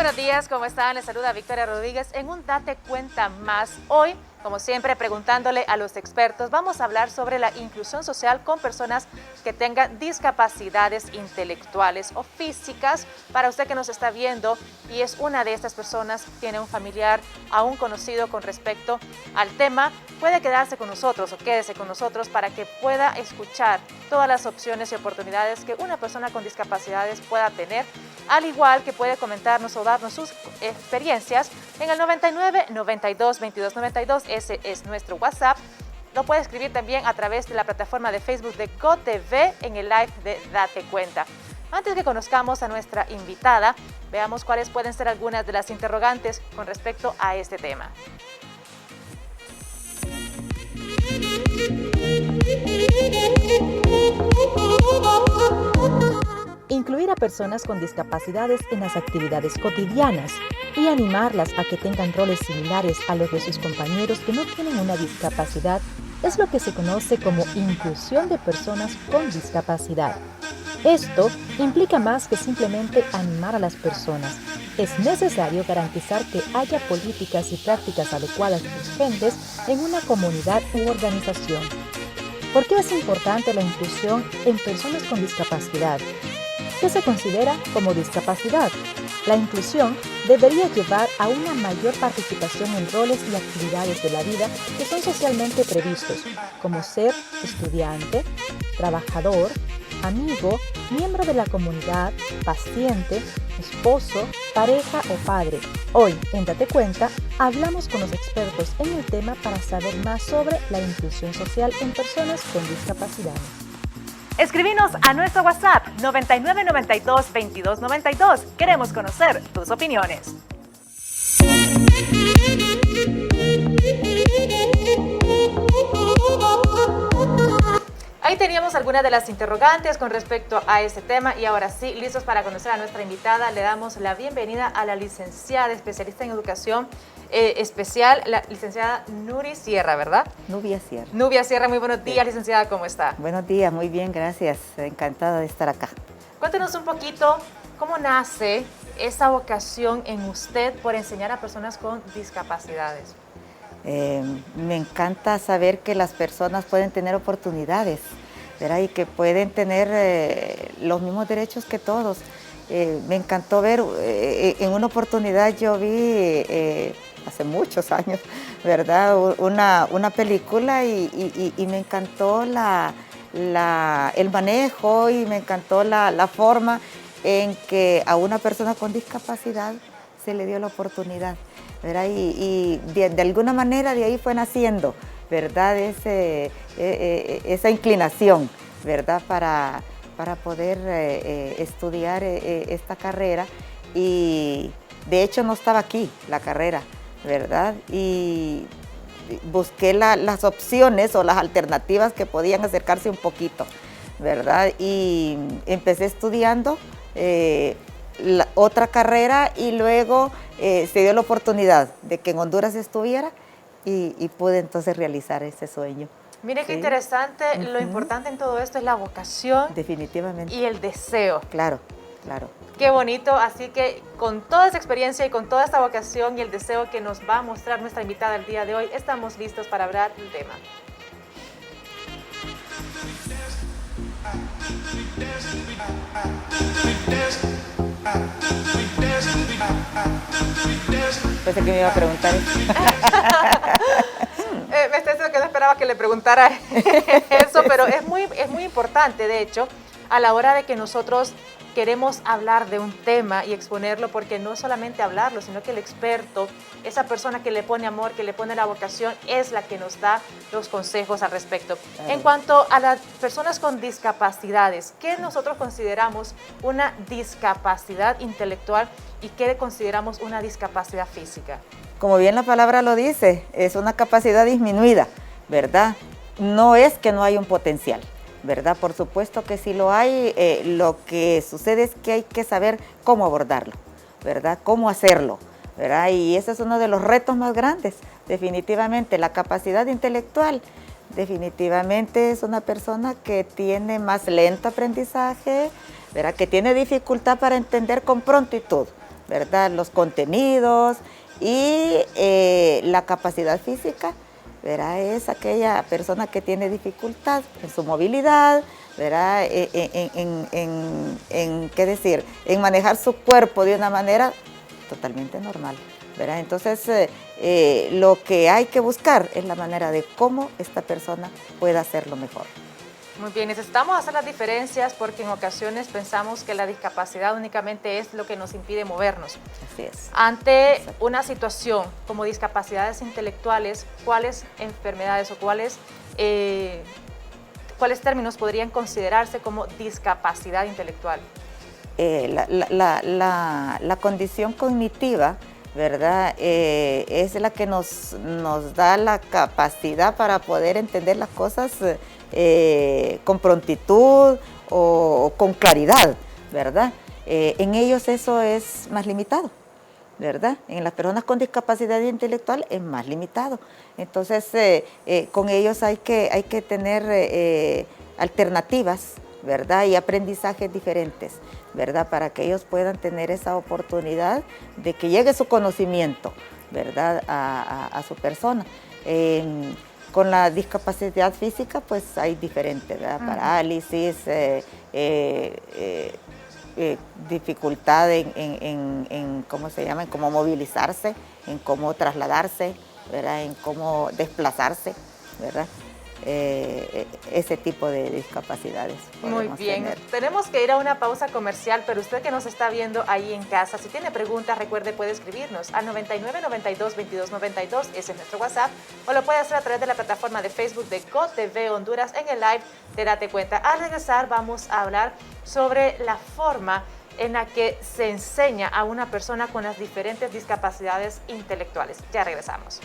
buenos días, ¿cómo están? Les saluda Victoria Rodríguez en un Date Cuenta Más. Hoy, como siempre, preguntándole a los expertos, vamos a hablar sobre la inclusión social con personas que tengan discapacidades intelectuales o físicas. Para usted que nos está viendo y es una de estas personas, tiene un familiar aún conocido con respecto al tema, puede quedarse con nosotros o quédese con nosotros para que pueda escuchar todas las opciones y oportunidades que una persona con discapacidades pueda tener, al igual que puede comentarnos o darnos sus experiencias en el 99 92 22 92. Ese es nuestro WhatsApp. Lo puede escribir también a través de la plataforma de Facebook de GoTV en el live de Date Cuenta. Antes que conozcamos a nuestra invitada, veamos cuáles pueden ser algunas de las interrogantes con respecto a este tema. Incluir a personas con discapacidades en las actividades cotidianas y animarlas a que tengan roles similares a los de sus compañeros que no tienen una discapacidad es lo que se conoce como inclusión de personas con discapacidad. Esto implica más que simplemente animar a las personas. Es necesario garantizar que haya políticas y prácticas adecuadas y urgentes en una comunidad u organización. ¿Por qué es importante la inclusión en personas con discapacidad? ¿Qué se considera como discapacidad? La inclusión debería llevar a una mayor participación en roles y actividades de la vida que son socialmente previstos, como ser estudiante, trabajador, amigo, miembro de la comunidad, paciente, esposo, pareja o padre. Hoy, en Date Cuenta, hablamos con los expertos en el tema para saber más sobre la inclusión social en personas con discapacidades. Escribinos a nuestro WhatsApp 99 92 22 92. Queremos conocer tus opiniones. Ahí teníamos algunas de las interrogantes con respecto a este tema y ahora sí, listos para conocer a nuestra invitada. Le damos la bienvenida a la licenciada especialista en educación especial, la licenciada Nuri Sierra, ¿verdad? Nubia Sierra. Nubia Sierra, muy buenos días, licenciada, ¿cómo está? Buenos días, muy bien, gracias. Encantada de estar acá. Cuéntenos un poquito cómo nace esa vocación en usted por enseñar a personas con discapacidades. Me encanta saber que las personas pueden tener oportunidades, ¿verdad? Y que pueden tener los mismos derechos que todos. Me encantó ver, en una oportunidad yo vi, hace muchos años, ¿verdad? Una película y me encantó el manejo y me encantó la forma en que a una persona con discapacidad se le dio la oportunidad, ¿verdad? Y de alguna manera de ahí fue naciendo, ¿verdad? Esa inclinación, ¿verdad? Para poder estudiar esta carrera, y de hecho no estaba aquí la carrera, ¿verdad? Y busqué las opciones o las alternativas que podían acercarse un poquito, ¿verdad? Y empecé estudiando otra carrera y luego se dio la oportunidad de que en Honduras estuviera y pude entonces realizar ese sueño. Mire qué interesante, lo importante en todo esto es la vocación. Definitivamente. Y el deseo. Claro, claro. Qué bonito, así que con toda esa experiencia y con toda esta vocación y el deseo que nos va a mostrar nuestra invitada el día de hoy, estamos listos para hablar del tema. Pensé que me iba a preguntar eso. Me está diciendo que no esperaba que le preguntara eso, pero es muy importante, de hecho, a la hora de que nosotros queremos hablar de un tema y exponerlo, porque no es solamente hablarlo, sino que el experto, esa persona que le pone amor, que le pone la vocación, es la que nos da los consejos al respecto. En cuanto a las personas con discapacidades, ¿qué nosotros consideramos una discapacidad intelectual y qué consideramos una discapacidad física? Como bien la palabra lo dice, es una capacidad disminuida, ¿verdad? No es que no hay un potencial, ¿verdad? Por supuesto que sí lo hay. Lo que sucede es que hay que saber cómo abordarlo, ¿verdad? Cómo hacerlo, ¿verdad? Y ese es uno de los retos más grandes, definitivamente. La capacidad intelectual, definitivamente es una persona que tiene más lento aprendizaje, ¿verdad? Que tiene dificultad para entender con prontitud, ¿verdad? Los contenidos y la capacidad física, ¿verdad? Es aquella persona que tiene dificultad en su movilidad, ¿verdad? ¿Qué decir? En manejar su cuerpo de una manera totalmente normal, ¿verdad? Entonces, lo que hay que buscar es la manera de cómo esta persona pueda hacerlo mejor. Muy bien, necesitamos hacer las diferencias porque en ocasiones pensamos que la discapacidad únicamente es lo que nos impide movernos. Así es. Ante una situación como discapacidades intelectuales, ¿cuáles enfermedades o cuáles términos podrían considerarse como discapacidad intelectual? La condición cognitiva, ¿verdad? Es la que nos da la capacidad para poder entender las cosas con prontitud o con claridad, ¿verdad? En ellos eso es más limitado, ¿verdad? En las personas con discapacidad intelectual es más limitado. Entonces, con ellos hay que tener alternativas, ¿verdad? Y aprendizajes diferentes, ¿verdad? Para que ellos puedan tener esa oportunidad de que llegue su conocimiento, ¿verdad? A su persona. Con la discapacidad física, pues hay diferentes, ¿verdad? Parálisis, dificultad en ¿cómo se llama? En cómo movilizarse, en cómo trasladarse, ¿verdad? En cómo desplazarse, ¿verdad? Ese tipo de discapacidades. Muy bien, tenemos que ir a una pausa comercial, pero usted que nos está viendo ahí en casa, si tiene preguntas, recuerde, puede escribirnos al 99 92 22 92, ese es nuestro WhatsApp, o lo puede hacer a través de la plataforma de Facebook de GOTV Honduras en el live de Date Cuenta. Al regresar vamos a hablar sobre la forma en la que se enseña a una persona con las diferentes discapacidades intelectuales. Ya regresamos.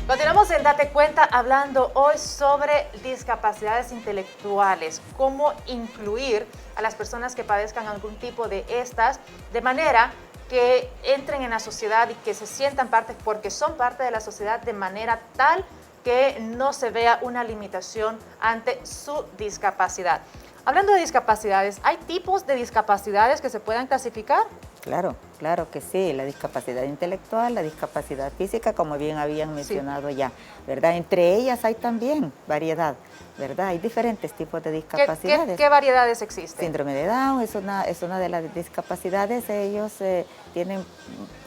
Continuamos en Date Cuenta hablando hoy sobre discapacidades intelectuales, cómo incluir a las personas que padezcan algún tipo de estas de manera que entren en la sociedad y que se sientan parte, porque son parte de la sociedad de manera tal que no se vea una limitación ante su discapacidad. Hablando de discapacidades, ¿hay tipos de discapacidades que se puedan clasificar? Claro, claro que sí, la discapacidad intelectual, la discapacidad física, como bien habían mencionado ya, ¿verdad? Entre ellas hay también variedad, ¿verdad? Hay diferentes tipos de discapacidades. ¿Qué variedades existen? Síndrome de Down es una de las discapacidades. Ellos tienen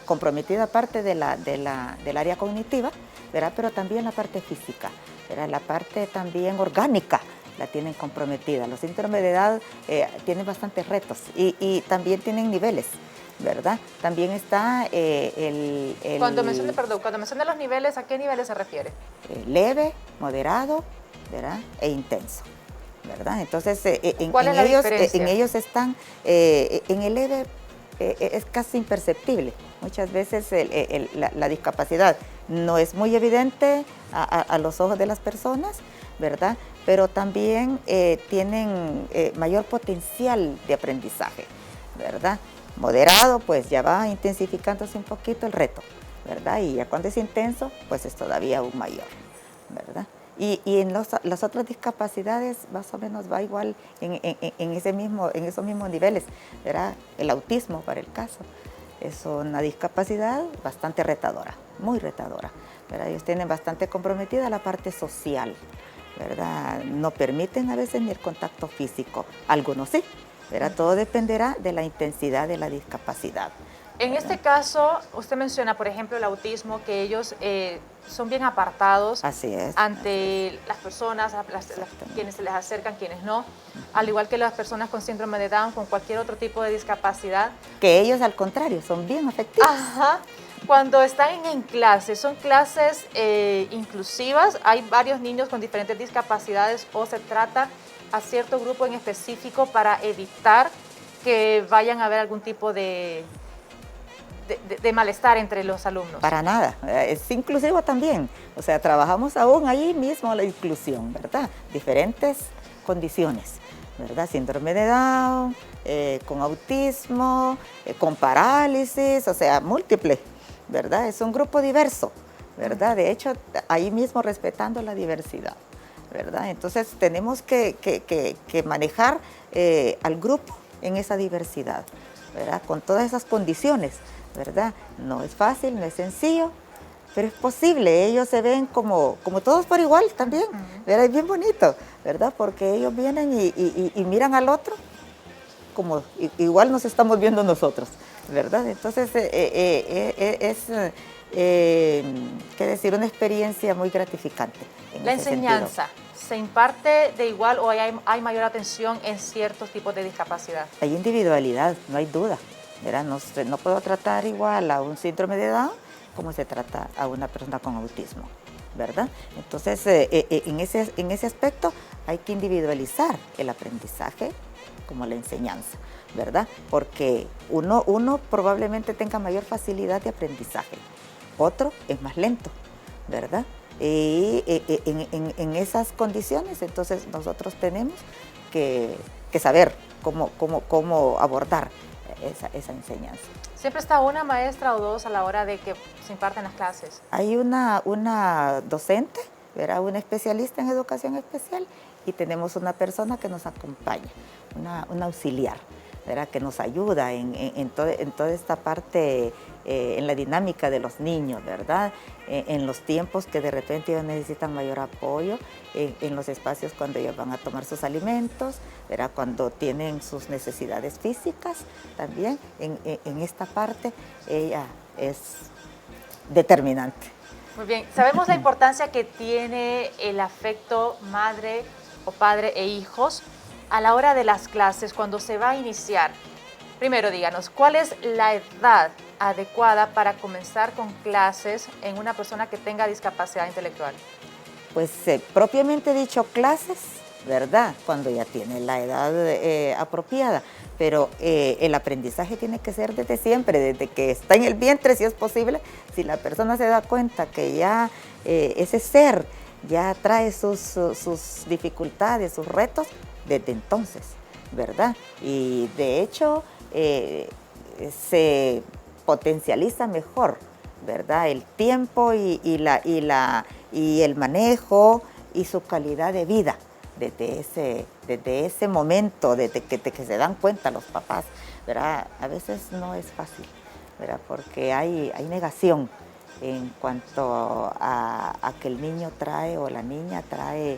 comprometida parte del área cognitiva, ¿verdad? Pero también la parte física, ¿verdad? La parte también orgánica la tienen comprometida. Los síndromes de Down tienen bastantes retos y también tienen niveles, ¿verdad? También está Cuando menciona los niveles, ¿a qué niveles se refiere? Leve, moderado, ¿verdad? E intenso, ¿verdad? Entonces, ¿Cuál es la diferencia? en ellos están, en el leve es casi imperceptible. Muchas veces la discapacidad no es muy evidente a los ojos de las personas, ¿verdad? Pero también tienen mayor potencial de aprendizaje, ¿verdad? Moderado, pues ya va intensificándose un poquito el reto, ¿verdad? Y ya cuando es intenso, pues es todavía aún mayor, ¿verdad? Y en las otras discapacidades más o menos va igual en esos mismos niveles, ¿verdad? El autismo, para el caso, es una discapacidad bastante retadora, muy retadora, ¿verdad? Ellos tienen bastante comprometida la parte social, ¿verdad? No permiten a veces ni el contacto físico, algunos sí, ¿verdad? Todo dependerá de la intensidad de la discapacidad. En este caso, usted menciona, por ejemplo, el autismo, que ellos son bien apartados ante las personas, quienes se les acercan, quienes no, al igual que las personas con síndrome de Down, con cualquier otro tipo de discapacidad. Que ellos, al contrario, son bien afectivos. Ajá. Cuando están en clases, ¿son clases inclusivas? ¿Hay varios niños con diferentes discapacidades o se trata a cierto grupo en específico para evitar que vayan a haber algún tipo de malestar entre los alumnos? Para nada, es inclusivo también, o sea, trabajamos aún ahí mismo la inclusión, ¿verdad? Diferentes condiciones, ¿verdad? Síndrome de Down, con autismo, con parálisis, o sea, múltiple, ¿verdad? Es un grupo diverso, ¿verdad? De hecho, ahí mismo respetando la diversidad, ¿verdad? Entonces tenemos que manejar al grupo en esa diversidad, ¿verdad? Con todas esas condiciones, ¿verdad? No es fácil, no es sencillo, pero es posible. Ellos se ven como todos por igual también, ¿verdad? Es bien bonito, ¿verdad? Porque ellos vienen y miran al otro como igual nos estamos viendo nosotros, ¿verdad? Entonces es, qué decir, una experiencia muy gratificante. La enseñanza, ¿se imparte de igual o hay mayor atención en ciertos tipos de discapacidad? Hay individualidad, no hay duda, ¿verdad? No puedo tratar igual a un síndrome de Down como se trata a una persona con autismo, ¿verdad? Entonces, en ese aspecto hay que individualizar el aprendizaje como la enseñanza, ¿verdad? Porque uno probablemente tenga mayor facilidad de aprendizaje, otro es más lento, ¿verdad? Y en esas condiciones, entonces nosotros tenemos que saber cómo abordar esa enseñanza. ¿Siempre está una maestra o dos a la hora de que se imparten las clases? Hay una docente, ¿verdad? Una especialista en educación especial y tenemos una persona que nos acompaña, una auxiliar, ¿verdad? Que nos ayuda en toda esta parte, en la dinámica de los niños, ¿verdad? En los tiempos que de repente ellos necesitan mayor apoyo, en los espacios cuando ellos van a tomar sus alimentos, ¿verdad? Cuando tienen sus necesidades físicas también, en esta parte ella es determinante. Muy bien, sabemos la importancia que tiene el afecto madre o padre e hijos a la hora de las clases, cuando se va a iniciar. Primero, díganos, ¿cuál es la edad adecuada para comenzar con clases en una persona que tenga discapacidad intelectual? Pues propiamente dicho, clases, ¿verdad? Cuando ya tiene la edad apropiada, pero el aprendizaje tiene que ser desde siempre, desde que está en el vientre, si es posible. Si la persona se da cuenta que ya ese ser ya trae sus dificultades, sus retos, desde entonces, ¿verdad? Y de hecho se potencializa mejor, ¿verdad? El tiempo y el manejo y su calidad de vida, desde ese momento, desde que se dan cuenta los papás, ¿verdad? A veces no es fácil, ¿verdad? Porque hay negación en cuanto a que el niño trae o la niña trae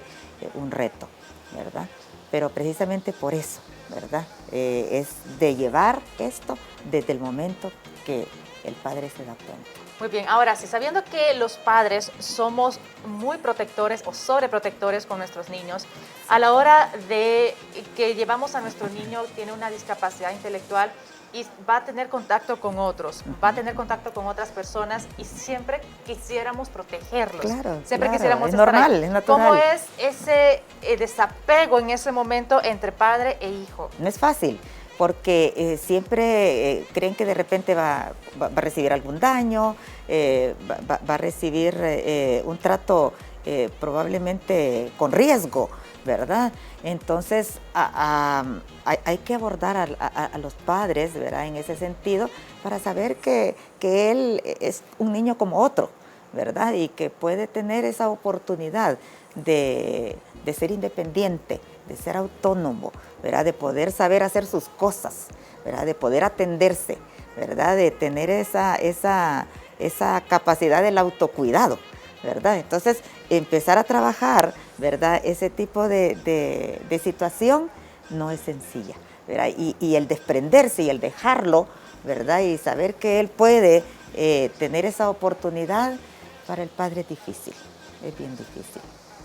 un reto, ¿verdad? Pero precisamente por eso, ¿verdad? Es de llevar esto desde el momento que el padre se da cuenta. Muy bien, ahora sí, sabiendo que los padres somos muy protectores o sobreprotectores con nuestros niños, a la hora de que llevamos a nuestro niño, tiene una discapacidad intelectual y va a tener contacto con otros, va a tener contacto con otras personas y siempre quisiéramos protegerlos. Claro, siempre claro, quisiéramos es estar normal, ahí. es natural. ¿Cómo es ese desapego en ese momento entre padre e hijo? No es fácil, porque siempre creen que de repente va a recibir algún daño, va a recibir un trato probablemente con riesgo, ¿verdad? Entonces hay que abordar a los padres, ¿verdad? En ese sentido, para saber que él es un niño como otro, ¿verdad? Y que puede tener esa oportunidad de ser independiente, de ser autónomo, ¿verdad? De poder saber hacer sus cosas, ¿verdad? De poder atenderse, ¿verdad? De tener esa capacidad del autocuidado, ¿verdad? Entonces, empezar a trabajar, ¿verdad? Ese tipo de situación no es sencilla, ¿verdad? Y el desprenderse y el dejarlo, ¿verdad? Y saber que él puede tener esa oportunidad, para el padre es difícil, es bien difícil.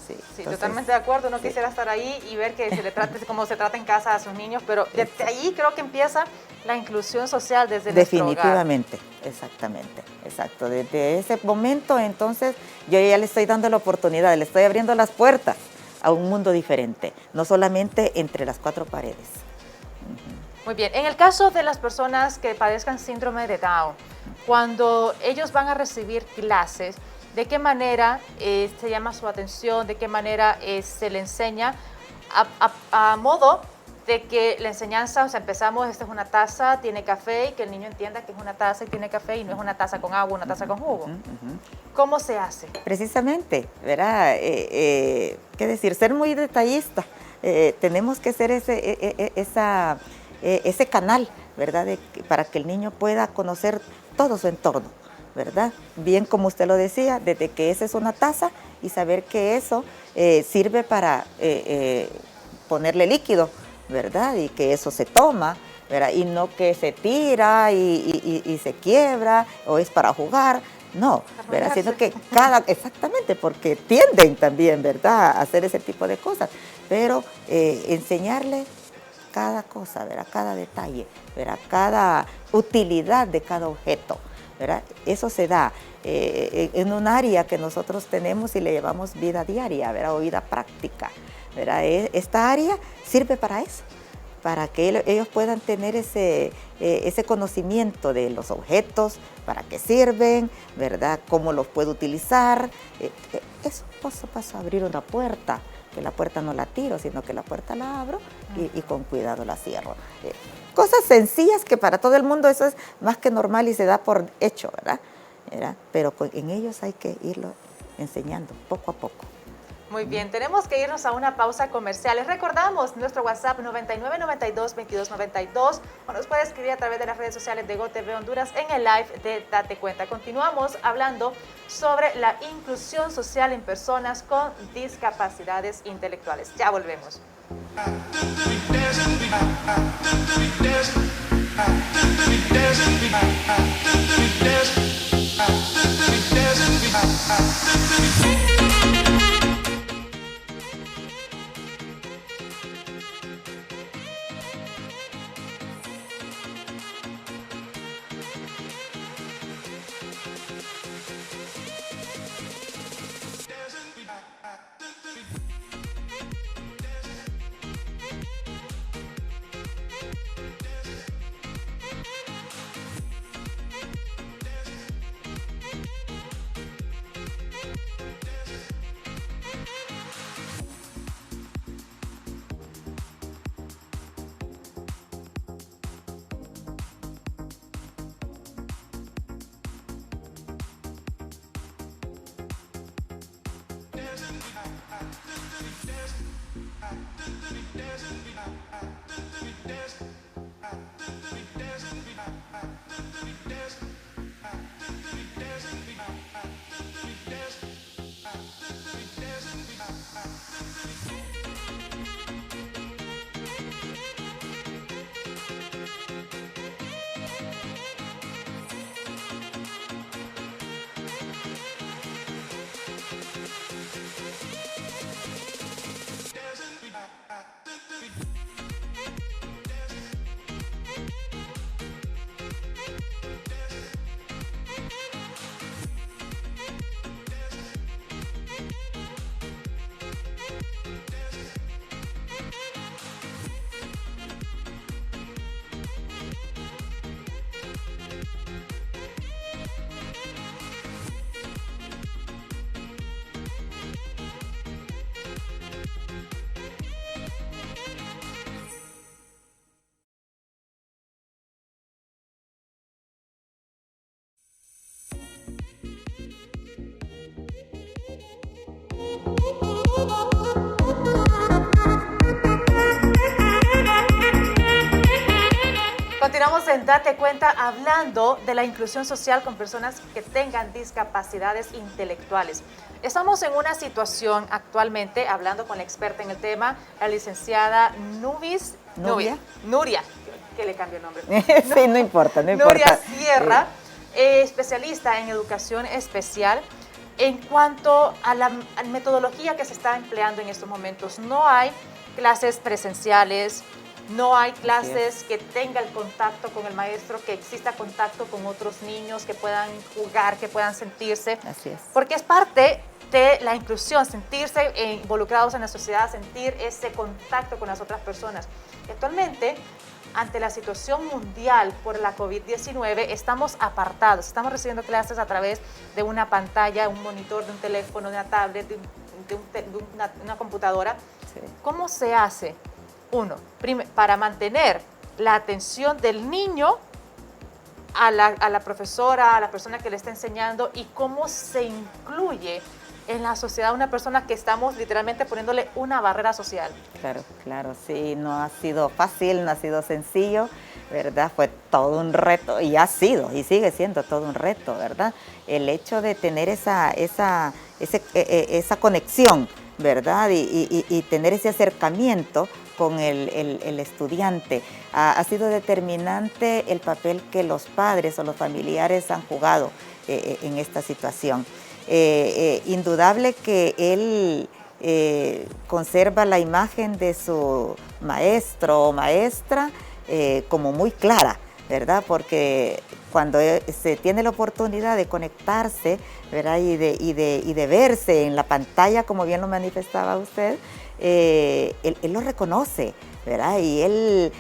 Sí, entonces, totalmente de acuerdo. Uno quisiera estar ahí y ver que se le trate como se trata en casa a sus niños, pero desde ahí creo que empieza la inclusión social desde nuestro hogar. Definitivamente, exactamente, exacto. Desde ese momento, entonces, yo ya le estoy dando la oportunidad, le estoy abriendo las puertas a un mundo diferente, no solamente entre las cuatro paredes. Muy bien. En el caso de las personas que padezcan síndrome de Down, cuando ellos van a recibir clases, ¿de qué manera se llama su atención? ¿De qué manera se le enseña? A modo de que la enseñanza, o sea, empezamos, esta es una taza, tiene café, y que el niño entienda que es una taza y tiene café y no es una taza con agua, una taza con jugo. ¿Cómo se hace? Precisamente, ¿verdad? ¿Qué decir? Ser muy detallista. Tenemos que ser ese canal, ¿verdad? Para que el niño pueda conocer todo su entorno, ¿verdad? Bien como usted lo decía, desde que esa es una taza y saber que eso sirve para ponerle líquido, ¿verdad? Y que eso se toma, ¿verdad? Y no que se tira y se quiebra o es para jugar, no, ¿verdad? Sino que exactamente, porque tienden también, ¿verdad?, a hacer ese tipo de cosas, pero enseñarle cada cosa, ¿verdad? Cada detalle, ¿verdad? Cada utilidad de cada objeto, ¿verdad? Eso se da en un área que nosotros tenemos y le llamamos vida diaria, ¿verdad? O vida práctica, ¿verdad? Esta área sirve para eso, para que ellos puedan tener ese conocimiento de los objetos, para qué sirven, ¿verdad? Cómo los puedo utilizar. Eso paso a abrir una puerta, que la puerta no la tiro, sino que la puerta la abro y con cuidado la cierro. Cosas sencillas que para todo el mundo eso es más que normal y se da por hecho, ¿verdad? Pero en ellos hay que irlo enseñando poco a poco. Muy bien, tenemos que irnos a una pausa comercial. Les recordamos nuestro WhatsApp 9992-2292 o nos puede escribir a través de las redes sociales de GOTV Honduras en el live de Date Cuenta. Continuamos hablando sobre la inclusión social en personas con discapacidades intelectuales. Ya volvemos. Continuamos en Date Cuenta hablando de la inclusión social con personas que tengan discapacidades intelectuales. Estamos en una situación actualmente, hablando con la experta en el tema, la licenciada Nuria, que le cambió el nombre. Sí, no importa. Nuria Sierra, especialista en educación especial. En cuanto a la metodología que se está empleando en estos momentos, no hay clases presenciales, no hay clases que tenga el contacto con el maestro, que exista contacto con otros niños, que puedan jugar, que puedan sentirse. Así es. Porque es parte de la inclusión, sentirse involucrados en la sociedad, sentir ese contacto con las otras personas. Y actualmente, ante la situación mundial por la COVID-19, estamos apartados, estamos recibiendo clases a través de una pantalla, un monitor, de un teléfono, de una tablet, de una computadora. Sí. ¿Cómo se hace? Uno, para mantener la atención del niño a la profesora, a la persona que le está enseñando, y cómo se incluye en la sociedad una persona que estamos literalmente poniéndole una barrera social. Claro, sí, no ha sido fácil, no ha sido sencillo, ¿verdad? Fue todo un reto, y ha sido, y sigue siendo todo un reto, ¿verdad? El hecho de tener esa conexión, ¿verdad? Y tener ese acercamiento con el estudiante. Ha sido determinante el papel que los padres o los familiares han jugado en esta situación. Indudable que él conserva la imagen de su maestro o maestra como muy clara, ¿verdad? Porque cuando se tiene la oportunidad de conectarse, ¿verdad? Y de verse en la pantalla, como bien lo manifestaba usted, él lo reconoce, ¿verdad? Y él,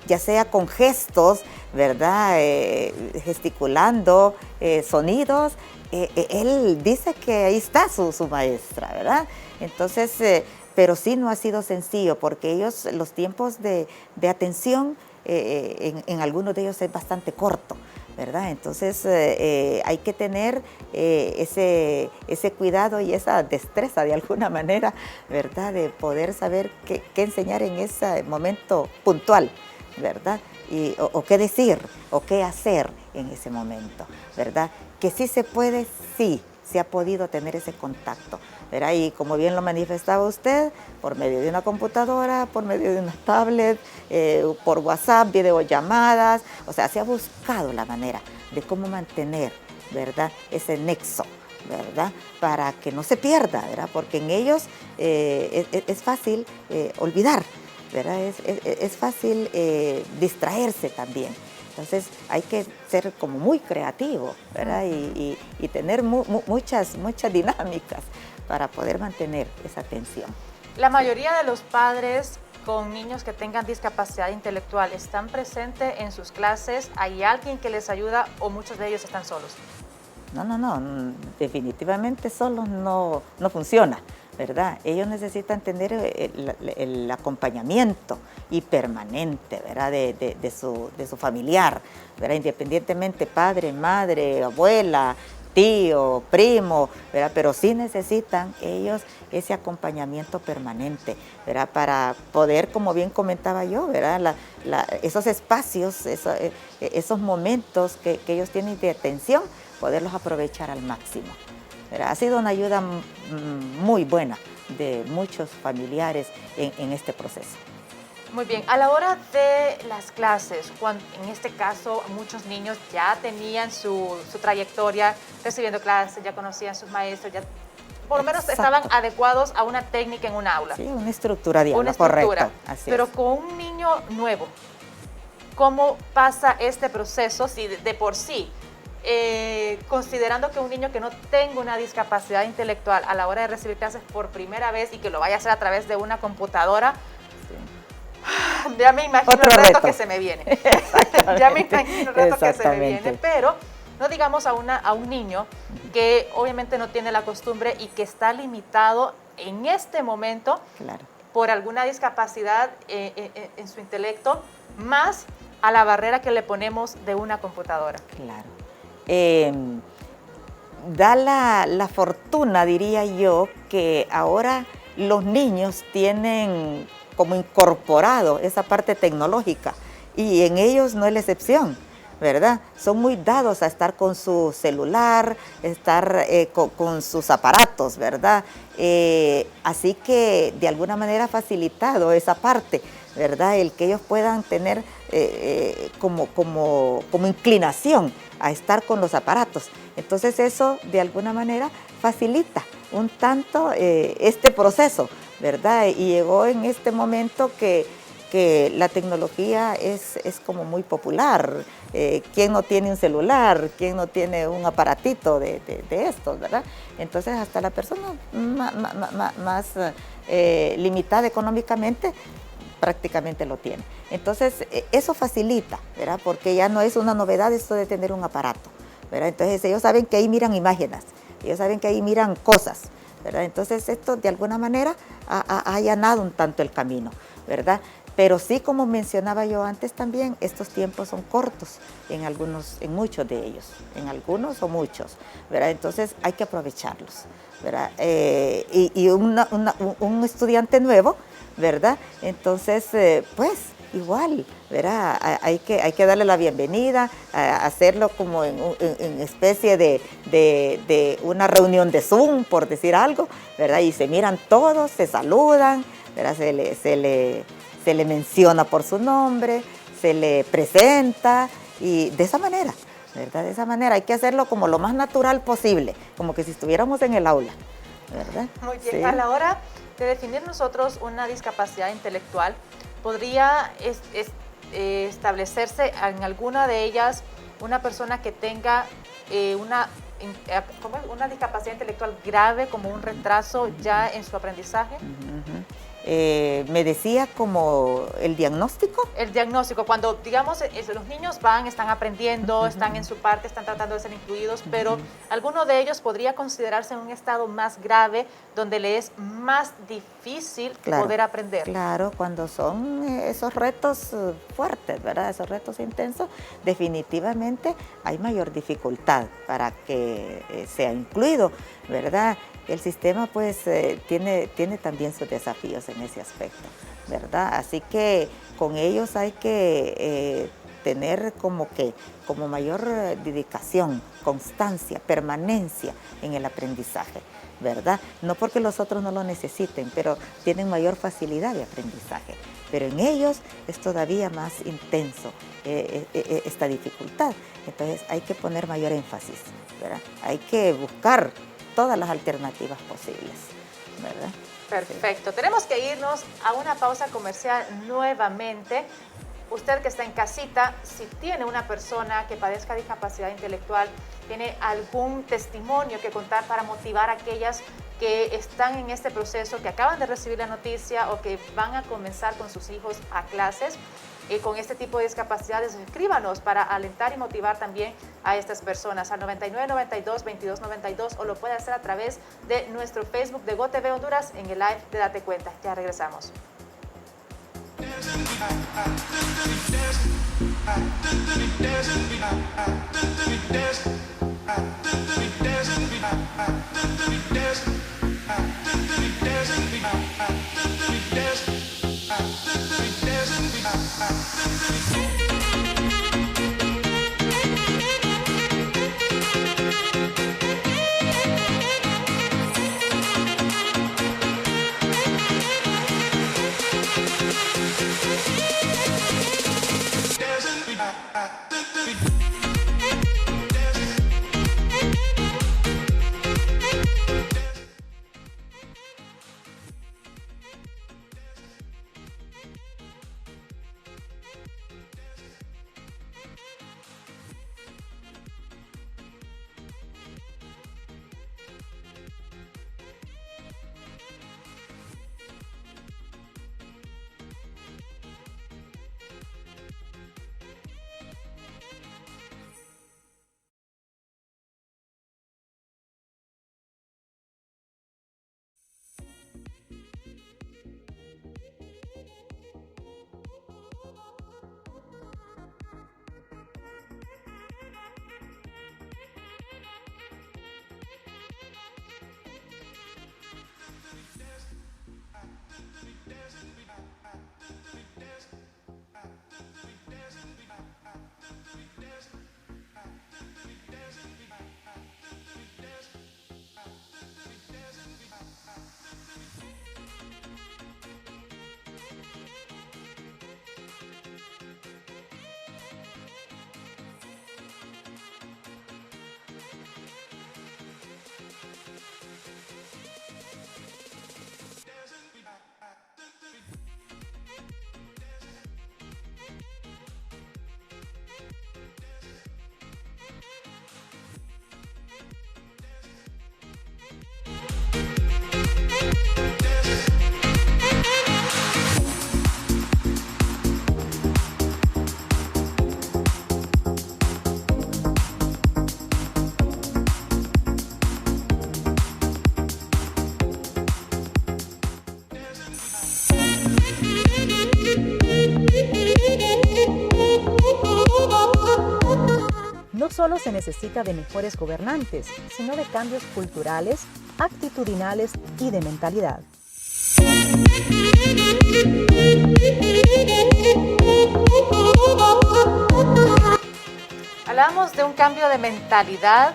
ya sea con gestos, ¿verdad? Gesticulando, sonidos, él dice que ahí está su maestra, ¿verdad? Entonces, pero sí no ha sido sencillo, porque los tiempos de atención, en algunos de ellos es bastante corto, ¿verdad? Entonces hay que tener ese cuidado y esa destreza de alguna manera, ¿verdad? De poder saber qué enseñar en ese momento puntual, ¿verdad? O qué decir, o qué hacer en ese momento, ¿verdad? Que sí se puede, sí, se ha podido tener ese contacto, ¿verdad? Y como bien lo manifestaba usted, por medio de una computadora, por medio de una tablet, por WhatsApp, videollamadas, o sea, se ha buscado la manera de cómo mantener, ¿verdad? Ese nexo, ¿verdad? Para que no se pierda, ¿verdad? Porque en ellos es fácil olvidar, ¿verdad? Es fácil distraerse también. Entonces hay que ser como muy creativo, ¿verdad? Y tener muchas dinámicas para poder mantener esa atención. La mayoría de los padres con niños que tengan discapacidad intelectual están presentes en sus clases. ¿Hay alguien que les ayuda o muchos de ellos están solos? No, definitivamente solos no funciona, ¿verdad? Ellos necesitan tener el acompañamiento y permanente, ¿verdad? De su familiar, ¿verdad? Independientemente padre, madre, abuela, tío, primo, ¿verdad? Pero sí necesitan ellos ese acompañamiento permanente, ¿verdad? Para poder, como bien comentaba yo, ¿verdad? Esos espacios, esos momentos que ellos tienen de atención, poderlos aprovechar al máximo, ¿verdad? Ha sido una ayuda muy buena de muchos familiares en este proceso. Muy bien, a la hora de las clases, cuando en este caso muchos niños ya tenían su trayectoria recibiendo clases, ya conocían sus maestros, ya por lo menos estaban adecuados a una técnica en un aula. Sí, una estructura, digamos, una estructura, correcto. Así pero es. con un niño nuevo, ¿cómo pasa este proceso si de por sí, considerando que un niño que no tenga una discapacidad intelectual a la hora de recibir clases por primera vez y que lo vaya a hacer a través de una computadora, ya me imagino Otro el reto reto que se me viene. Ya me imagino el reto que se me viene. Pero no digamos a un niño que obviamente no tiene la costumbre y que está limitado en este momento Claro. por alguna discapacidad en su intelecto, más a la barrera que le ponemos de una computadora. Claro. Da la fortuna, diría yo, que ahora los niños tienen como incorporado esa parte tecnológica y en ellos no es la excepción, ¿verdad? Son muy dados a estar con su celular, estar con sus aparatos, ¿verdad? Así que de alguna manera ha facilitado esa parte, ¿verdad? El que ellos puedan tener como inclinación a estar con los aparatos. Entonces eso de alguna manera facilita un tanto este proceso, ¿verdad? Y llegó en este momento que la tecnología es como muy popular. ¿Quién no tiene un celular? ¿Quién no tiene un aparatito de estos, verdad? Entonces hasta la persona más limitada económicamente prácticamente lo tiene. Entonces eso facilita, ¿verdad? Porque ya no es una novedad esto de tener un aparato, ¿verdad? Entonces ellos saben que ahí miran imágenes, ellos saben que ahí miran cosas, ¿verdad? Entonces esto de alguna manera ha allanado un tanto el camino, ¿verdad? Pero sí, como mencionaba yo antes también, estos tiempos son cortos en muchos de ellos, en algunos o muchos, ¿verdad? Entonces hay que aprovecharlos, ¿verdad? Y un estudiante nuevo, ¿verdad? Entonces, pues igual, ¿verdad? Hay que darle la bienvenida, hacerlo como en especie de una reunión de Zoom, por decir algo, ¿verdad? Y se miran todos, se saludan, ¿verdad? Se le menciona por su nombre, se le presenta y de esa manera, ¿verdad? De esa manera hay que hacerlo como lo más natural posible, como que si estuviéramos en el aula, ¿verdad? Muy bien, Sí. A la hora de definir nosotros una discapacidad intelectual, ¿podría establecerse en alguna de ellas una persona que tenga una discapacidad intelectual grave, como un retraso ya en su aprendizaje? Me decía como el diagnóstico. El diagnóstico, cuando digamos los niños están aprendiendo, están en su parte, están tratando de ser incluidos, pero alguno de ellos podría considerarse en un estado más grave, donde le es más difícil poder aprender. Claro, cuando son esos retos fuertes, ¿verdad? Esos retos intensos, definitivamente hay mayor dificultad para que sea incluido, ¿verdad? El sistema pues tiene también sus desafíos en ese aspecto, ¿verdad? Así que con ellos hay que tener como mayor dedicación, constancia, permanencia en el aprendizaje, ¿verdad? No porque los otros no lo necesiten, pero tienen mayor facilidad de aprendizaje. Pero en ellos es todavía más intenso esta dificultad. Entonces hay que poner mayor énfasis, ¿verdad? Hay que buscar todas las alternativas posibles, ¿verdad? Perfecto. Sí. Tenemos que irnos a una pausa comercial nuevamente. Usted que está en casita, si tiene una persona que padezca discapacidad intelectual, tiene algún testimonio que contar para motivar a aquellas que están en este proceso, que acaban de recibir la noticia o que van a comenzar con sus hijos a clases, con este tipo de discapacidades, escríbanos para alentar y motivar también a estas personas al 9992-2292 o lo puede hacer a través de nuestro Facebook de GoTV Honduras en el live de Date Cuenta. Ya regresamos. No solo se necesita de mejores gobernantes, sino de cambios culturales, actitudinales y de mentalidad. Hablamos de un cambio de mentalidad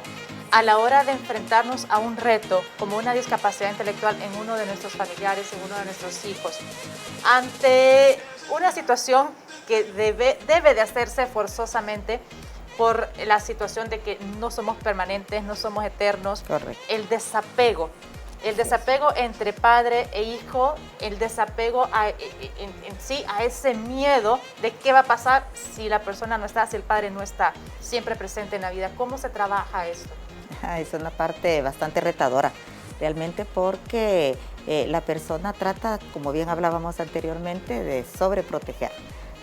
a la hora de enfrentarnos a un reto como una discapacidad intelectual en uno de nuestros familiares, en uno de nuestros hijos. Ante una situación que debe de hacerse forzosamente por la situación de que no somos permanentes, no somos eternos. Correcto. El desapego entre padre e hijo, el desapego en sí a ese miedo de qué va a pasar si la persona no está, si el padre no está siempre presente en la vida. ¿Cómo se trabaja esto? Es una parte bastante retadora, realmente, porque la persona trata, como bien hablábamos anteriormente, de sobreproteger,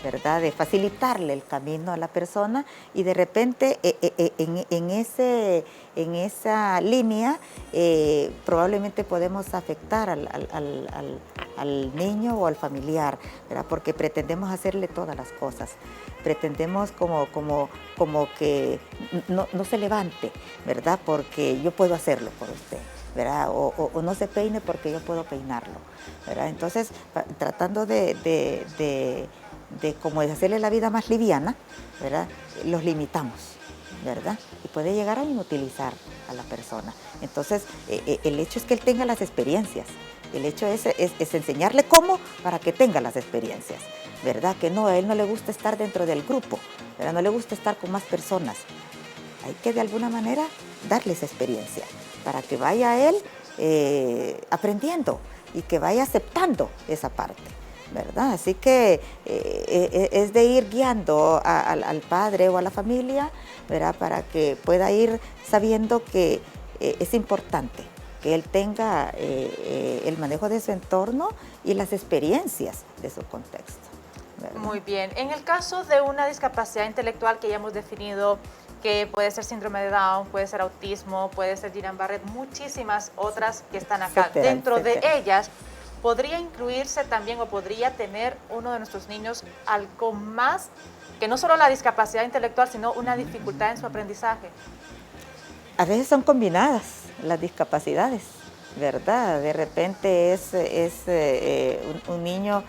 ¿verdad? De facilitarle el camino a la persona, y de repente en esa línea probablemente podemos afectar al niño o al familiar, ¿verdad? Porque pretendemos hacerle todas las cosas, pretendemos como que no se levante, ¿verdad? Porque yo puedo hacerlo por usted, ¿verdad? O no se peine porque yo puedo peinarlo, ¿verdad? Entonces, tratando de como de hacerle la vida más liviana, ¿verdad? Los limitamos, ¿verdad? Y puede llegar a inutilizar a la persona. Entonces, el hecho es que él tenga las experiencias. El hecho es enseñarle cómo para que tenga las experiencias, ¿verdad? Que no, a él no le gusta estar dentro del grupo, ¿verdad? No le gusta estar con más personas. Hay que de alguna manera darles experiencia para que vaya él aprendiendo y que vaya aceptando esa parte, ¿verdad? Así que es de ir guiando al padre o a la familia, ¿verdad? Para que pueda ir sabiendo que es importante que él tenga el manejo de su entorno y las experiencias de su contexto, ¿verdad? Muy bien. En el caso de una discapacidad intelectual que ya hemos definido, que puede ser síndrome de Down, puede ser autismo, puede ser Guillain-Barré, muchísimas otras que están acá. Etcétera, Dentro etcétera. de ellas, ¿podría incluirse también o podría tener uno de nuestros niños algo más que no solo la discapacidad intelectual, sino una dificultad en su aprendizaje? A veces son combinadas las discapacidades, ¿verdad? De repente es un niño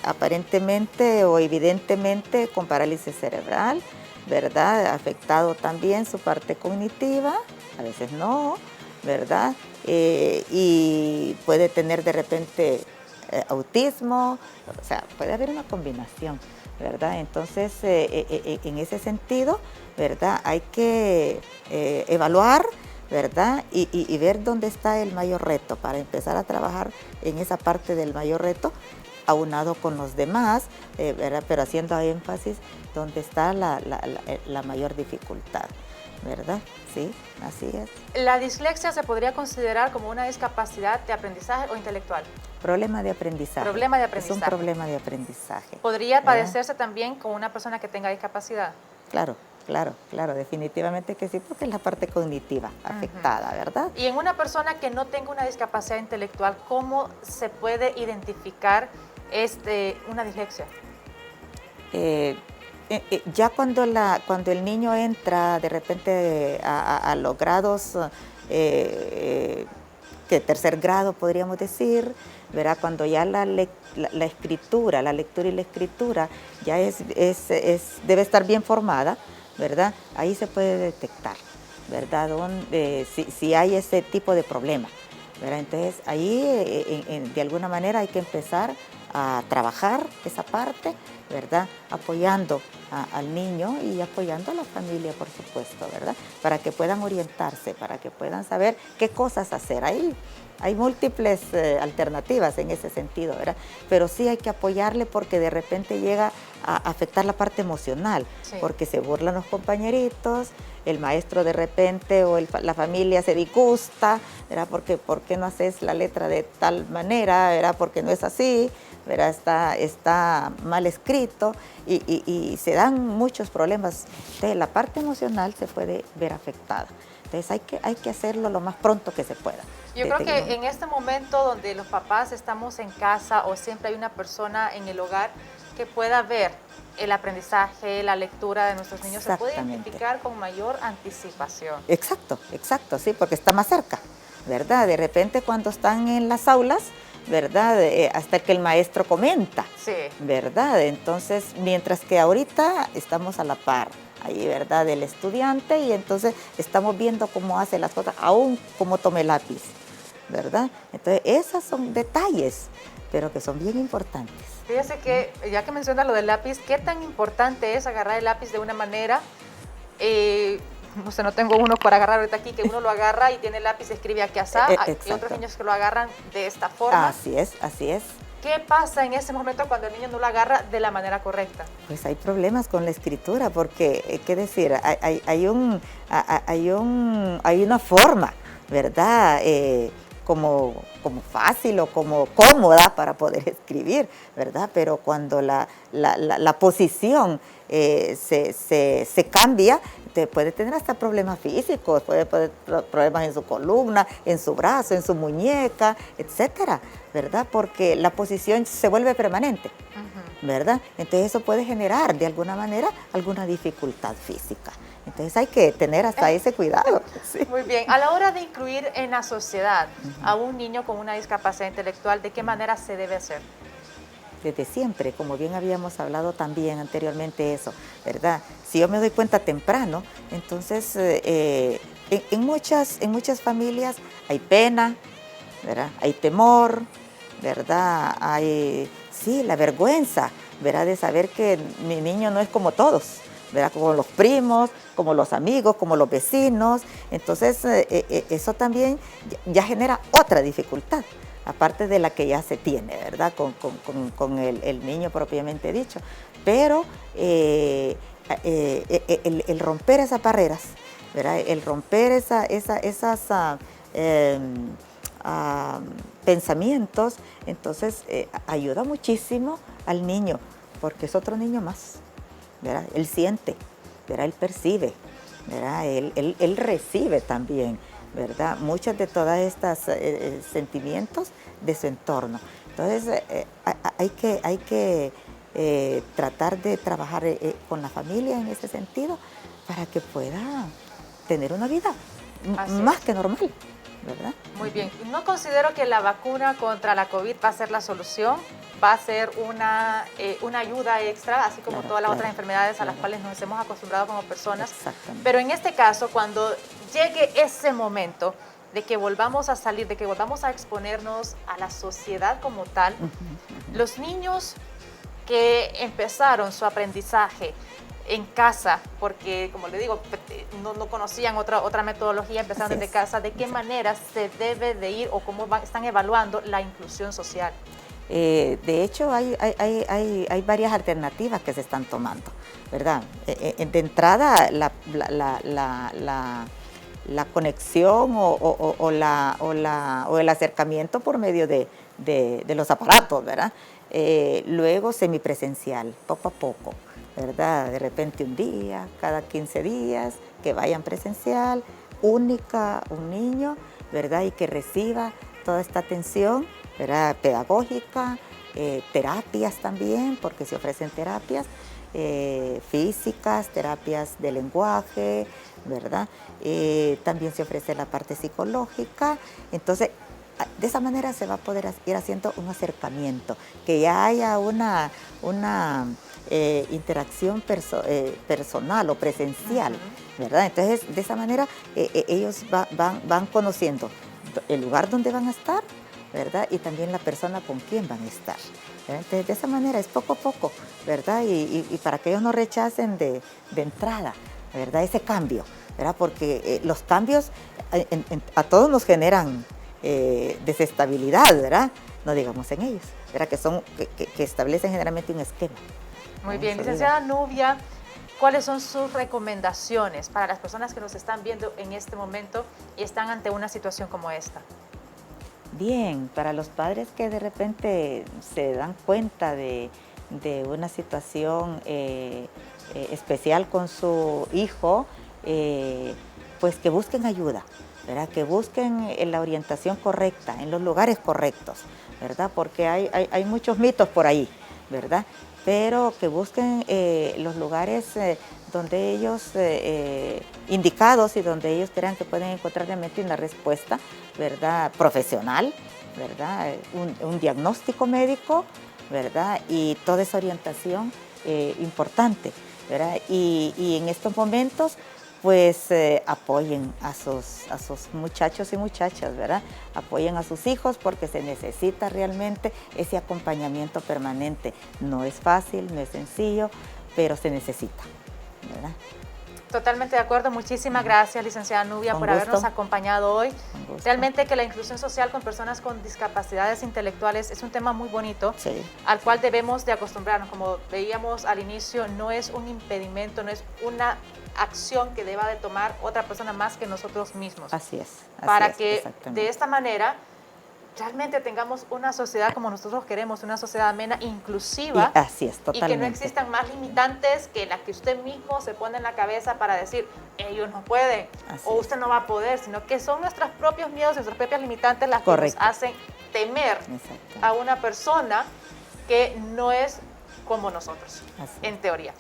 aparentemente o evidentemente con parálisis cerebral, ¿verdad? Afectado también su parte cognitiva, a veces no, ¿verdad? Y puede tener de repente autismo, o sea, puede haber una combinación, ¿verdad? Entonces, en ese sentido, ¿verdad? Hay que evaluar, ¿verdad? Y ver dónde está el mayor reto para empezar a trabajar en esa parte del mayor reto, aunado con los demás, ¿verdad? Pero haciendo énfasis donde está la mayor dificultad, ¿verdad? Sí, así es. ¿La dislexia se podría considerar como una discapacidad de aprendizaje o intelectual? Problema de aprendizaje. Problema de aprendizaje. Es un problema de aprendizaje. ¿Podría ¿verdad? padecerse también con una persona que tenga discapacidad? Claro, claro, definitivamente que sí, porque es la parte cognitiva afectada, ¿verdad? Y en una persona que no tenga una discapacidad intelectual, ¿cómo se puede identificar una dislexia? Ya cuando el niño entra de repente a los grados que tercer grado podríamos decir, ¿verdad? Cuando ya la escritura, la lectura y la escritura ya debe estar bien formada, ¿verdad? Ahí se puede detectar, ¿verdad? Si hay ese tipo de problema, ¿verdad? Entonces ahí de alguna manera hay que empezar a trabajar esa parte, ¿verdad? Apoyando al niño y apoyando a la familia, por supuesto, ¿verdad? Para que puedan orientarse, para que puedan saber qué cosas hacer. Hay múltiples alternativas en ese sentido, ¿verdad? Pero sí hay que apoyarle porque de repente llega a afectar la parte emocional, sí. Porque se burlan los compañeritos, el maestro de repente o la familia se disgusta, ¿verdad? Porque ¿por qué no haces la letra de tal manera? ¿Verdad? Porque no es así, ¿verdad? Está mal escrito y se dan muchos problemas. Entonces, la parte emocional se puede ver afectada. Entonces hay que hacerlo lo más pronto que se pueda. Yo creo que en este momento donde los papás estamos en casa o siempre hay una persona en el hogar que pueda ver el aprendizaje, la lectura de nuestros niños, se puede identificar con mayor anticipación. Exacto, sí, porque está más cerca, ¿verdad? De repente cuando están en las aulas, ¿verdad? Hasta que el maestro comenta, sí. ¿Verdad? Entonces, mientras que ahorita estamos a la par, ahí, ¿verdad? Del estudiante y entonces estamos viendo cómo hace las cosas, aún cómo toma el lápiz, ¿verdad? Entonces, esos son detalles, pero que son bien importantes. Fíjese que, ya que menciona lo del lápiz, ¿qué tan importante es agarrar el lápiz de una manera? O sea, no tengo uno para agarrar ahorita aquí, que uno lo agarra y tiene el lápiz y escribe aquí asá, y otros niños que lo agarran de esta forma. Así es. ¿Qué pasa en ese momento cuando el niño no lo agarra de la manera correcta? Pues hay problemas con la escritura, porque, ¿qué decir? Hay una forma, ¿verdad? Como fácil o como cómoda para poder escribir, ¿verdad? Pero cuando la posición se cambia, puede tener hasta problemas físicos, puede problemas en su columna, en su brazo, en su muñeca, etcétera, ¿verdad? Porque la posición se vuelve permanente, ¿verdad? Entonces eso puede generar de alguna manera alguna dificultad física. Entonces hay que tener hasta ese cuidado. Sí. Muy bien. A la hora de incluir en la sociedad a un niño con una discapacidad intelectual, ¿de qué manera se debe hacer? Desde siempre, como bien habíamos hablado también anteriormente eso, ¿verdad? Si yo me doy cuenta temprano, entonces en muchas familias hay pena, ¿verdad? Hay temor, ¿verdad? Hay, sí, la vergüenza, ¿verdad? De saber que mi niño no es como todos, ¿verdad? Como los primos, como los amigos, como los vecinos. Entonces, eso también ya genera otra dificultad, aparte de la que ya se tiene, ¿verdad? Con el niño propiamente dicho. Pero el romper esas barreras, ¿verdad? El romper esos pensamientos, entonces ayuda muchísimo al niño, porque es otro niño más, ¿verdad? Él siente, ¿verdad? Él percibe, ¿verdad? Él recibe también, ¿verdad? Muchos de todos estos sentimientos de su entorno. Entonces, hay que tratar de trabajar con la familia en ese sentido para que pueda tener una vida más que normal, ¿verdad? Muy bien. No considero que la vacuna contra la COVID va a ser la solución, va a ser una ayuda extra, así como todas las otras enfermedades a las cuales nos hemos acostumbrado como personas. Pero en este caso, cuando llegue ese momento de que volvamos a salir, de que volvamos a exponernos a la sociedad como tal, los niños que empezaron su aprendizaje en casa, porque como le digo, no conocían otra metodología, empezaron desde casa, ¿de qué manera se debe de ir o cómo están evaluando la inclusión social? De hecho, hay varias alternativas que se están tomando, ¿verdad? De entrada, la conexión o el acercamiento por medio de los aparatos, ¿verdad? Luego semipresencial, poco a poco, ¿verdad? De repente un día, cada 15 días, que vayan presencial, un niño, ¿verdad? Y que reciba toda esta atención, ¿verdad? Pedagógica, terapias también, porque se ofrecen terapias físicas, terapias de lenguaje, ¿verdad? También se ofrece la parte psicológica. Entonces, de esa manera se va a poder ir haciendo un acercamiento, que ya haya una interacción personal o presencial, ¿verdad? Entonces, de esa manera ellos van conociendo el lugar donde van a estar, ¿verdad? Y también la persona con quien van a estar, ¿verdad? Entonces, de esa manera es poco a poco, ¿verdad? Y para que ellos no rechacen de entrada, ¿verdad? Ese cambio, ¿verdad? Porque los cambios a todos nos generan desestabilidad, ¿verdad? No digamos en ellos, ¿verdad? Que establecen generalmente un esquema. Muy bien, licenciada Nubia, ¿cuáles son sus recomendaciones para las personas que nos están viendo en este momento y están ante una situación como esta? Bien, para los padres que de repente se dan cuenta de una situación especial con su hijo, pues que busquen ayuda, ¿verdad? Que busquen la orientación correcta, en los lugares correctos, ¿verdad? Porque hay muchos mitos por ahí, ¿verdad? Pero que busquen los lugares donde ellos, indicados y donde ellos crean que pueden encontrar realmente una respuesta, ¿verdad? Profesional, ¿verdad? Un diagnóstico médico, ¿verdad? Y toda esa orientación importante, ¿verdad? Y en estos momentos, pues apoyen a sus muchachos y muchachas, ¿verdad? Apoyen a sus hijos porque se necesita realmente ese acompañamiento permanente. No es fácil, no es sencillo, pero se necesita, ¿verdad? Totalmente de acuerdo. Muchísimas gracias, licenciada Nubia, por habernos acompañado hoy. Realmente que la inclusión social con personas con discapacidades intelectuales es un tema muy bonito, al cual debemos de acostumbrarnos. Como veíamos al inicio, no es un impedimento, no es una acción que deba de tomar otra persona más que nosotros mismos. Así es. Para que de esta manera realmente tengamos una sociedad como nosotros queremos, una sociedad amena, inclusiva. Y así es, totalmente. Y que no existan más limitantes que las que usted mismo se pone en la cabeza para decir, ellos no pueden, o usted no va a poder, sino que son nuestros propios miedos, nuestras propias limitantes las que nos hacen temer a una persona que no es como nosotros, en teoría.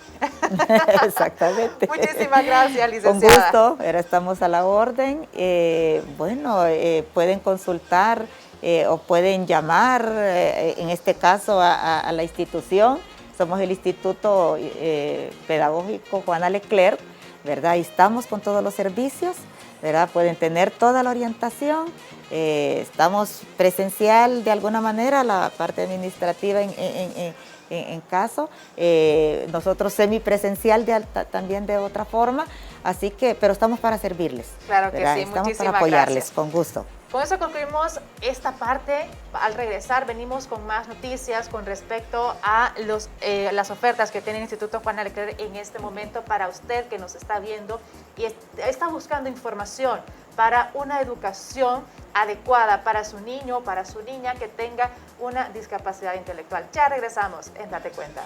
Exactamente. Muchísimas gracias, licenciada. Con gusto, ahora estamos a la orden. Pueden consultar o pueden llamar, en este caso, a la institución. Somos el Instituto Pedagógico Juana Leclerc, ¿verdad? Y estamos con todos los servicios, ¿verdad? Pueden tener toda la orientación. Estamos presencial de alguna manera, la parte administrativa en caso, nosotros semipresencial también de otra forma, así que, pero estamos para servirles. Claro que sí, estamos muchísimas para apoyarles, gracias. Con gusto. Con eso concluimos esta parte. Al regresar venimos con más noticias con respecto a las ofertas que tiene el Instituto Juana Leclerc en este momento para usted que nos está viendo y está buscando información para una educación adecuada para su niño o para su niña que tenga una discapacidad intelectual. Ya regresamos en Date Cuenta.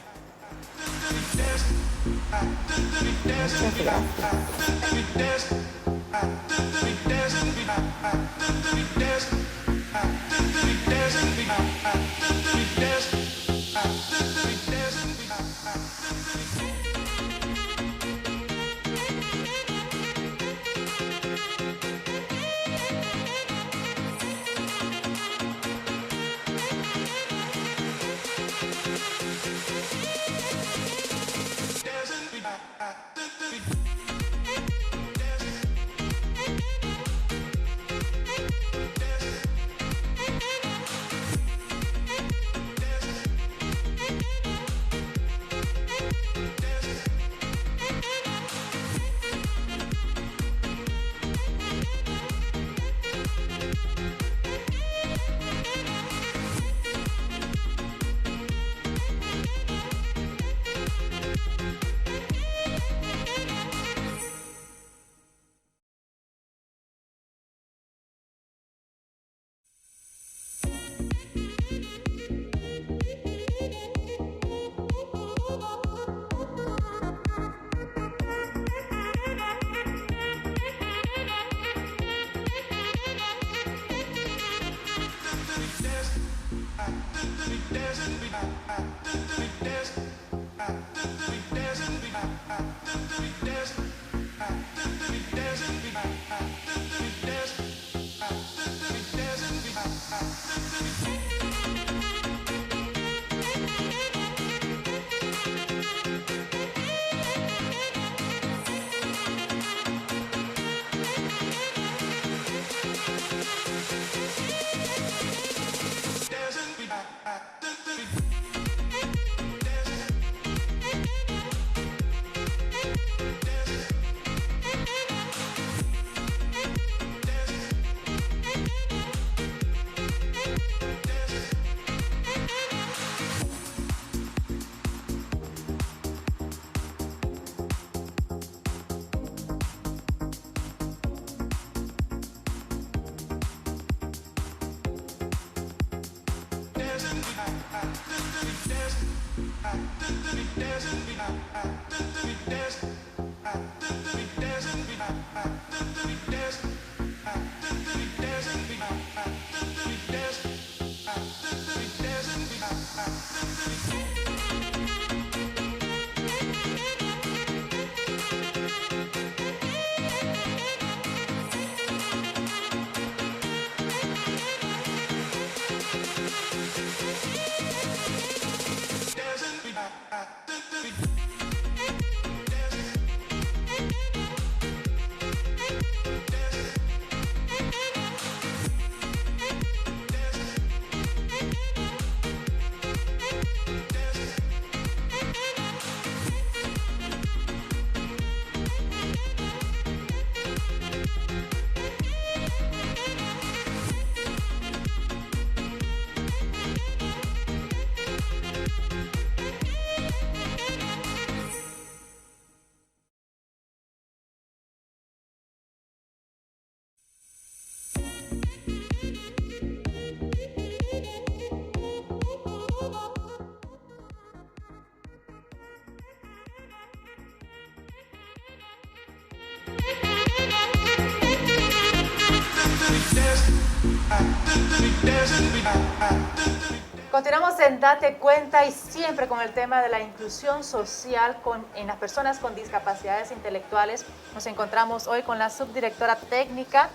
Continuamos en Date Cuenta y siempre con el tema de la inclusión social en las personas con discapacidades intelectuales. Nos encontramos hoy con la subdirectora técnica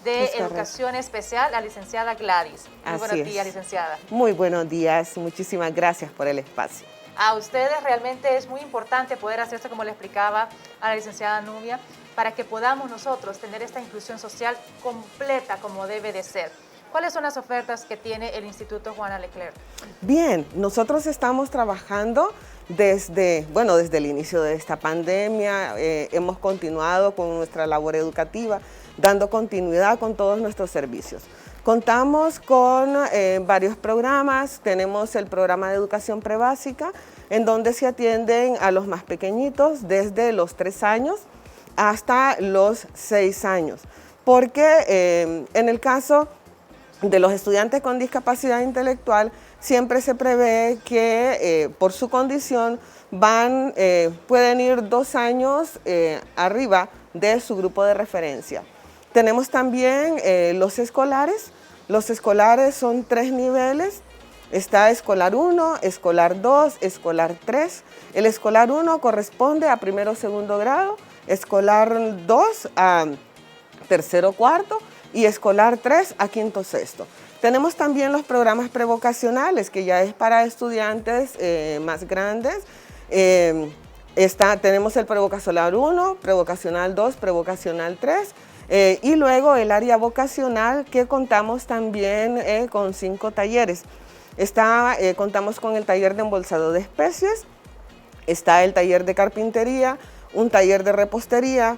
de Educación Especial, la licenciada Gladys. Muy buenos días, licenciada. Muy buenos días, muchísimas gracias por el espacio. A ustedes realmente es muy importante poder hacer esto, como le explicaba a la licenciada Nubia, para que podamos nosotros tener esta inclusión social completa como debe de ser. ¿Cuáles son las ofertas que tiene el Instituto Juana Leclerc? Bien, nosotros estamos trabajando desde el inicio de esta pandemia. Hemos continuado con nuestra labor educativa, dando continuidad con todos nuestros servicios. Contamos con varios programas. Tenemos el programa de educación prebásica, en donde se atienden a los más pequeñitos desde los 3 años hasta los 6 años. Porque en el caso de los estudiantes con discapacidad intelectual, siempre se prevé que por su condición pueden ir 2 años arriba de su grupo de referencia. Tenemos también los escolares. Los escolares son 3 niveles. Está escolar 1, escolar 2, escolar 3. El escolar 1 corresponde a primero o segundo grado, escolar 2 a tercero o cuarto y escolar 3 a quinto o sexto. Tenemos también los programas prevocacionales, que ya es para estudiantes más grandes. Tenemos el prevocacional 1, prevocacional 2, prevocacional 3. Y luego el área vocacional, que contamos también con 5 talleres. Contamos con el taller de embolsado de especies, está el taller de carpintería, un taller de repostería,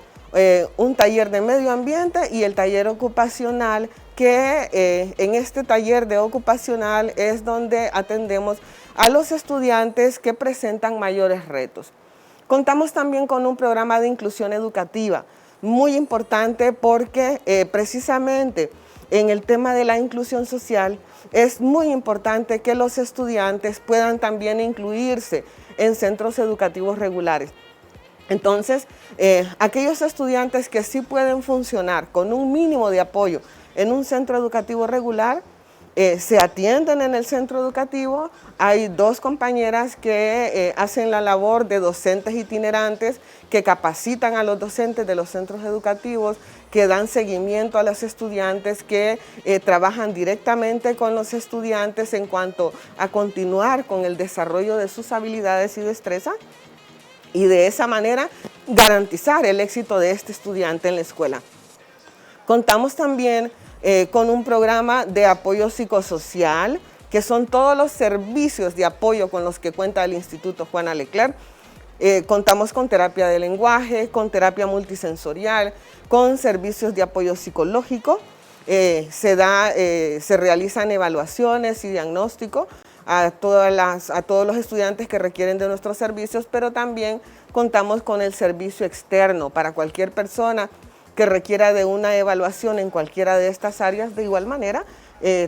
un taller de medio ambiente y el taller ocupacional, que en este taller de ocupacional es donde atendemos a los estudiantes que presentan mayores retos. Contamos también con un programa de inclusión educativa, muy importante porque precisamente en el tema de la inclusión social es muy importante que los estudiantes puedan también incluirse en centros educativos regulares. Entonces, aquellos estudiantes que sí pueden funcionar con un mínimo de apoyo en un centro educativo regular, se atienden en el centro educativo. Hay 2 compañeras que hacen la labor de docentes itinerantes, que capacitan a los docentes de los centros educativos, que dan seguimiento a los estudiantes, que trabajan directamente con los estudiantes en cuanto a continuar con el desarrollo de sus habilidades y destrezas, y de esa manera garantizar el éxito de este estudiante en la escuela. Contamos también con un programa de apoyo psicosocial, que son todos los servicios de apoyo con los que cuenta el Instituto Juana Leclerc. Contamos con terapia de lenguaje, con terapia multisensorial, con servicios de apoyo psicológico. Se realizan evaluaciones y diagnóstico a todos los estudiantes que requieren de nuestros servicios, pero también contamos con el servicio externo para cualquier persona que requiera de una evaluación en cualquiera de estas áreas. De igual manera,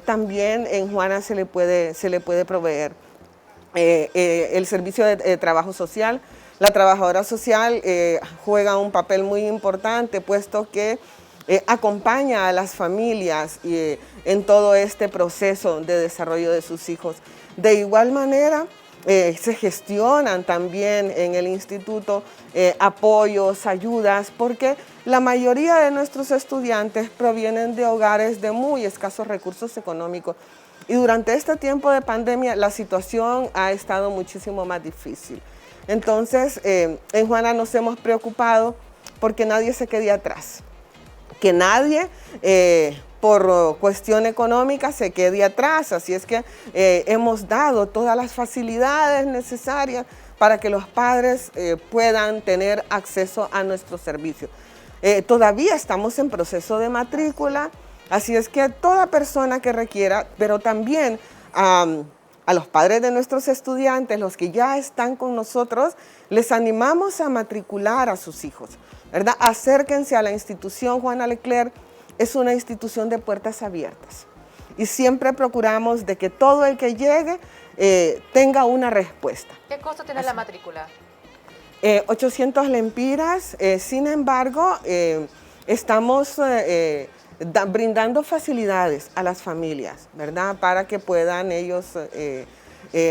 también en Juana se le puede proveer. el servicio de trabajo social. La trabajadora social juega un papel muy importante, puesto que acompaña a las familias en todo este proceso de desarrollo de sus hijos. De igual manera, se gestionan también en el instituto apoyos, ayudas, porque la mayoría de nuestros estudiantes provienen de hogares de muy escasos recursos económicos. Y durante este tiempo de pandemia la situación ha estado muchísimo más difícil. Entonces, en Juana nos hemos preocupado porque nadie se quede atrás, que nadie por cuestión económica se quede atrás. Así es que hemos dado todas las facilidades necesarias para que los padres puedan tener acceso a nuestros servicios. Todavía estamos en proceso de matrícula, así es que toda persona que requiera, pero también a los padres de nuestros estudiantes, los que ya están con nosotros, les animamos a matricular a sus hijos, ¿verdad? Acérquense a la institución Juana Leclerc, es una institución de puertas abiertas y siempre procuramos de que todo el que llegue tenga una respuesta. ¿Qué costo tiene la matrícula? 800 lempiras, sin embargo, estamos brindando facilidades a las familias, ¿verdad? Para que puedan ellos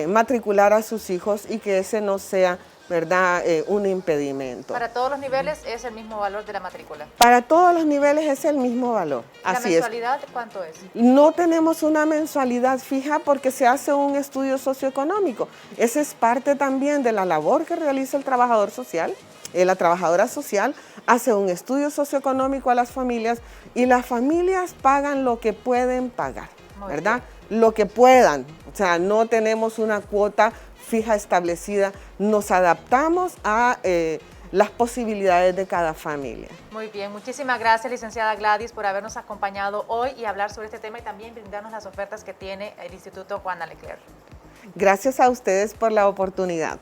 matricular a sus hijos y que ese no sea, ¿verdad?, un impedimento. ¿Para todos los niveles es el mismo valor de la matrícula? Para todos los niveles es el mismo valor. ¿La mensualidad cuánto es? No tenemos una mensualidad fija porque se hace un estudio socioeconómico. Esa es parte también de la labor que realiza el trabajador social. La trabajadora social hace un estudio socioeconómico a las familias y las familias pagan lo que pueden pagar, ¿verdad? Lo que puedan. O sea, no tenemos una cuota fija establecida, nos adaptamos a las posibilidades de cada familia. Muy bien, muchísimas gracias, licenciada Gladys, por habernos acompañado hoy y hablar sobre este tema y también brindarnos las ofertas que tiene el Instituto Juana Leclerc. Gracias a ustedes por la oportunidad.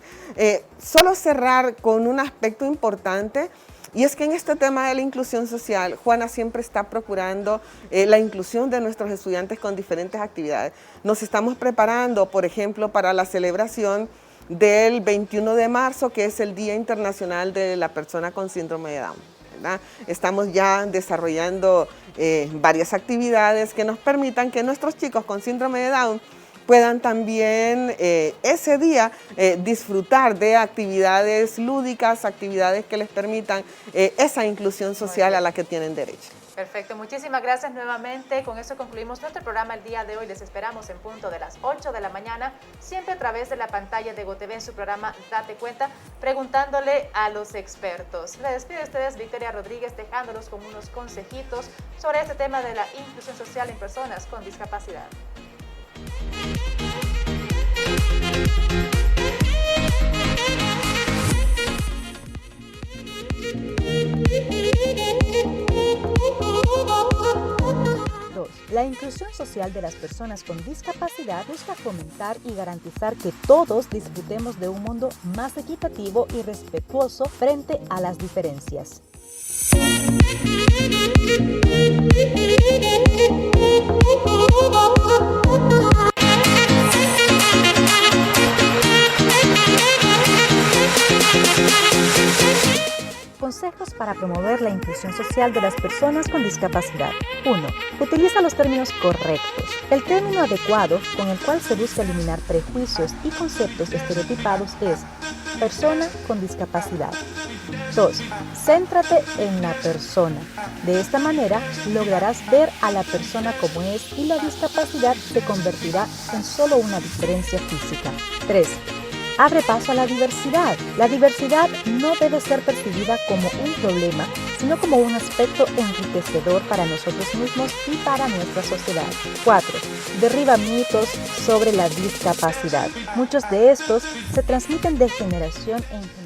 Solo cerrar con un aspecto importante, y es que en este tema de la inclusión social, Juana siempre está procurando la inclusión de nuestros estudiantes con diferentes actividades. Nos estamos preparando, por ejemplo, para la celebración del 21 de marzo, que es el Día Internacional de la Persona con Síndrome de Down, ¿verdad? Estamos ya desarrollando varias actividades que nos permitan que nuestros chicos con síndrome de Down puedan también ese día disfrutar de actividades lúdicas, actividades que les permitan esa inclusión social a la que tienen derecho. Perfecto, muchísimas gracias nuevamente. Con eso concluimos nuestro programa el día de hoy. Les esperamos en punto de las 8 de la mañana, siempre a través de la pantalla de GoTV en su programa Date Cuenta, preguntándole a los expertos. Le despido a ustedes Victoria Rodríguez, dejándolos con unos consejitos sobre este tema de la inclusión social en personas con discapacidad. La inclusión social de las personas con discapacidad busca fomentar y garantizar que todos disfrutemos de un mundo más equitativo y respetuoso frente a las diferencias. Consejos para promover la inclusión social de las personas con discapacidad. 1. Utiliza los términos correctos. El término adecuado con el cual se busca eliminar prejuicios y conceptos estereotipados es persona con discapacidad. 2. Céntrate en la persona. De esta manera lograrás ver a la persona como es y la discapacidad se convertirá en solo una diferencia física. 3. Abre paso a la diversidad. La diversidad no debe ser percibida como un problema, sino como un aspecto enriquecedor para nosotros mismos y para nuestra sociedad. 4. Derriba mitos sobre la discapacidad. Muchos de estos se transmiten de generación en generación.